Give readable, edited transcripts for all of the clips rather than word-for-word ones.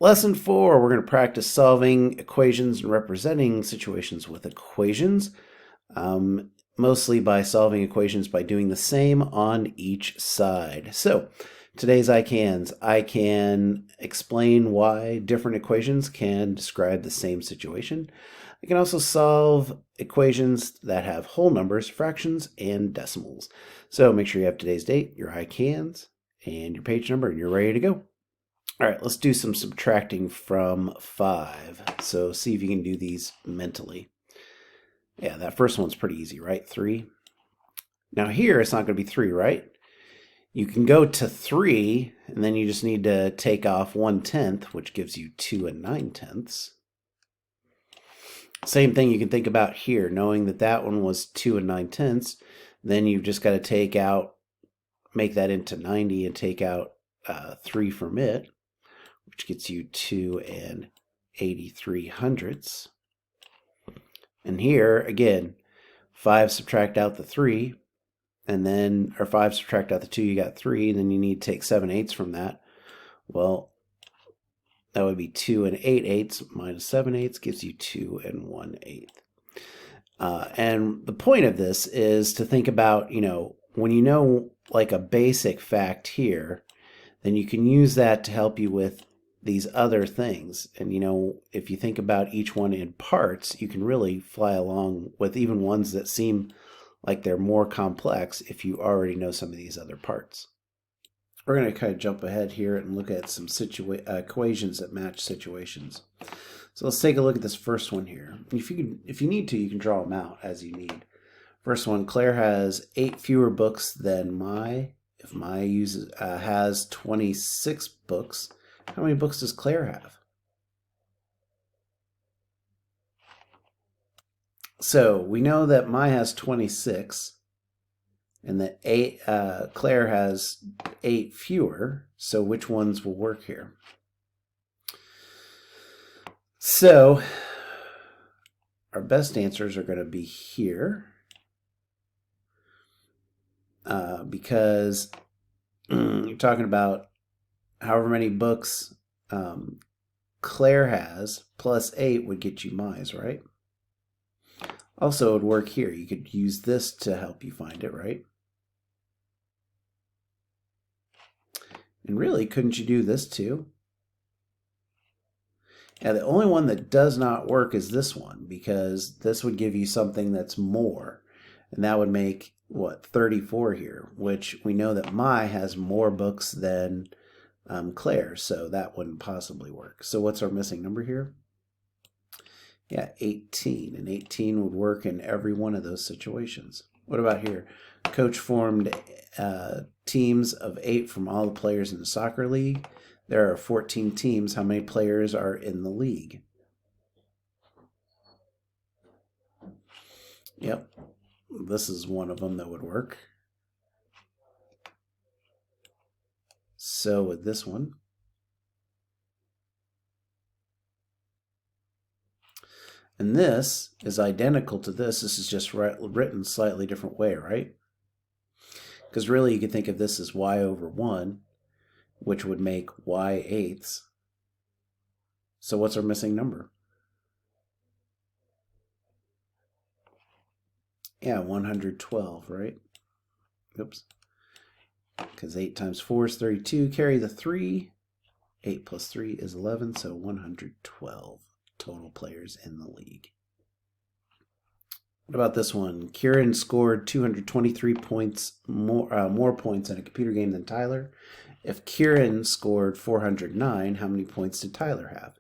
Lesson 4, we're going to practice solving equations and representing situations with equations, mostly by solving equations by doing the same on each side. So today's I can explain why different equations can describe the same situation. I can also solve equations that have whole numbers, fractions, and decimals. So make sure you have today's date, your I cans, and your page number, and you're ready to go. All right, let's do some subtracting from 5. So see if you can do these mentally. Yeah, that first one's pretty easy, right? 3. Now here, it's not going to be 3, right? You can go to 3, and then you just need to take off 1/10, which gives you 2 9/10. Same thing you can think about here, knowing that that one was 2 9/10. Then you've just got to take out, make that into 90 and take out 3 from it, which gets you 2 83/100. And here, again, 5 subtract out the 3, and then, or 5 subtract out the 2, you got 3, and then you need to take 7/8 from that. Well, that would be 2 8/8 minus 7/8 gives you 2 1/8. And the point of this is to think about, when you know like a basic fact here, then you can use that to help you with these other things. And if you think about each one in parts, you can really fly along with even ones that seem like they're more complex if you already know some of these other parts. We're going to kind of jump ahead here and look at some equations that match situations. So let's take a look at this first one here. If you need to, you can draw them out as you need. First one, Claire has 8 fewer books than Mai. If Mai has 26 books, how many books does Claire have? So we know that Mai has 26 and that Claire has 8 fewer. So which ones will work here? So our best answers are going to be here because you're talking about however many books Claire has plus 8 would get you Mai's, right? Also, it would work here. You could use this to help you find it, right? And really, couldn't you do this too? Yeah, the only one that does not work is this one, because this would give you something that's more. And that would make, what, 34 here, which we know that Mai has more books than Claire, so that wouldn't possibly work. So what's our missing number here? Yeah, 18. And 18 would work in every one of those situations. What about here? Coach formed teams of 8 from all the players in the soccer league. There are 14 teams. How many players are in the league? Yep, this is one of them that would work. So with this one. And this is identical to this. This is just written slightly different way, right? Because really you could think of this as y over 1, which would make y eighths. So what's our missing number? Yeah, 112, right? Oops. Because 8 times 4 is 32. Carry the 3. 8 plus 3 is 11, so 112 total players in the league. What about this one? Kieran scored 223 points more points in a computer game than Tyler. If Kieran scored 409, how many points did Tyler have?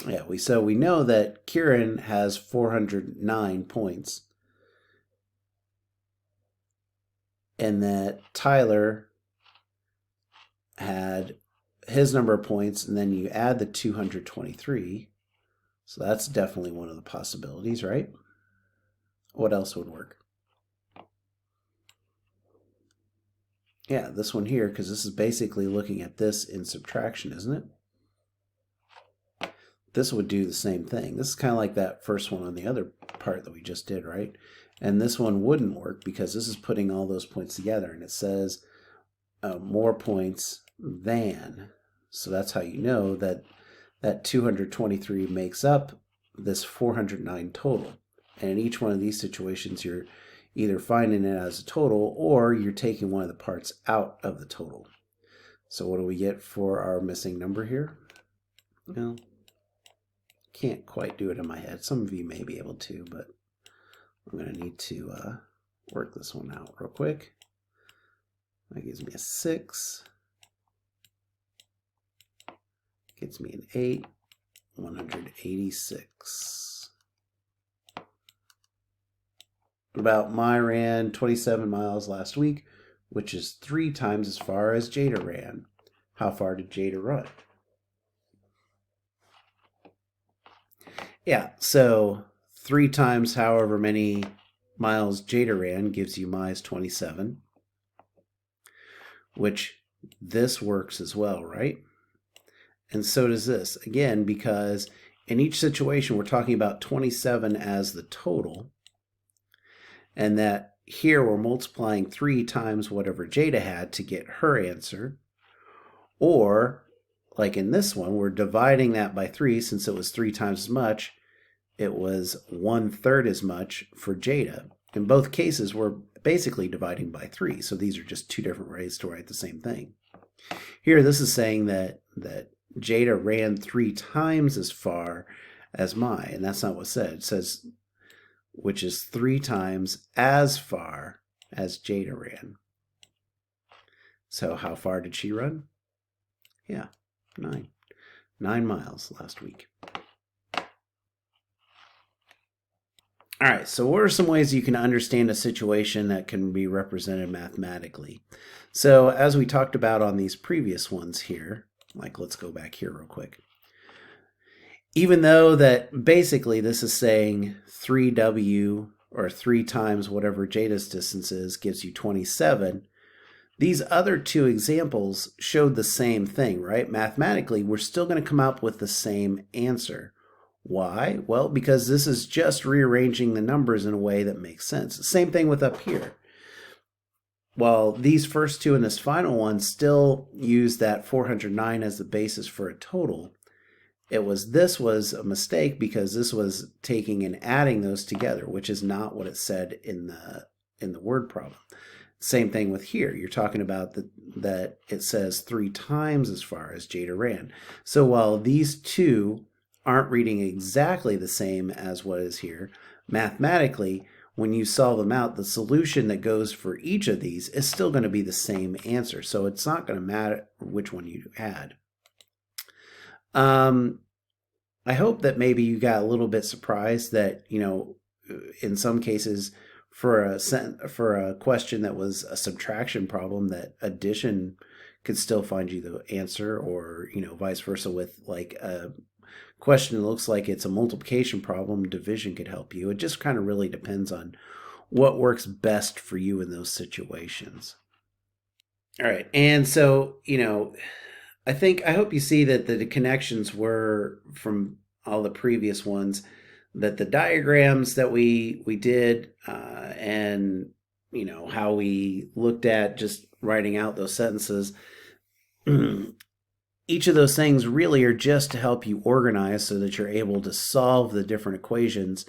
Yeah, we know that Kieran has 409 points, and that Tyler had his number of points, and then you add the 223. So that's definitely one of the possibilities, right? What else would work? Yeah, this one here, because this is basically looking at this in subtraction, isn't it? This would do the same thing. This is kind of like that first one on the other part that we just did, right? And this one wouldn't work because this is putting all those points together, and it says more points than. So that's how you know that that 223 makes up this 409 total. And in each one of these situations, you're either finding it as a total or you're taking one of the parts out of the total. So what do we get for our missing number here? Well, can't quite do it in my head. Some of you may be able to, but I'm going to need to work this one out real quick. That gives me a 6. Gets me an 8. 186. About my ran 27 miles last week, which is 3 times as far as Jada ran. How far did Jada run? Yeah, so 3 times however many miles Jada ran gives you minus 27, which this works as well, right? And so does this, again, because in each situation we're talking about 27 as the total, and that here we're multiplying 3 times whatever Jada had to get her answer, or like in this one, we're dividing that by 3 since it was 3 times as much. It was 1/3 as much for Jada. In both cases, we're basically dividing by 3, so these are just 2 different ways to write the same thing. Here, this is saying that Jada ran 3 times as far as Mai, and that's not what it said. It says, which is 3 times as far as Jada ran. So how far did she run? Yeah, 9 miles last week. All right, so what are some ways you can understand a situation that can be represented mathematically? So as we talked about on these previous ones here, like let's go back here real quick. Even though that basically this is saying 3W or 3 times whatever Jada's distance is gives you 27, these other 2 examples showed the same thing, right? Mathematically, we're still going to come up with the same answer. Why? Well, because this is just rearranging the numbers in a way that makes sense. Same thing with up here. While these first 2 and this final one still use that 409 as the basis for a total, this was a mistake because this was taking and adding those together, which is not what it said in the word problem. Same thing with here. You're talking about that it says 3 times as far as Jada ran. So while these 2 aren't reading exactly the same as what is here, mathematically, when you solve them out, the solution that goes for each of these is still going to be the same answer. So it's not going to matter which one you add. I hope that maybe you got a little bit surprised that, in some cases for a question that was a subtraction problem, that addition could still find you the answer, or, vice versa with like a question that looks like it's a multiplication problem, division could help you. It just kind of really depends on what works best for you in those situations. All right. And so, I hope you see that the connections were from all the previous ones, that the diagrams that we did and, how we looked at just writing out those sentences, each of those things really are just to help you organize so that you're able to solve the different equations.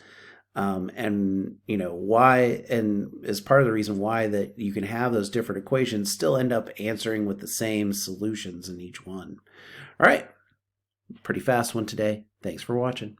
And why, and is part of the reason why that you can have those different equations still end up answering with the same solutions in each one. All right, pretty fast one today. Thanks for watching.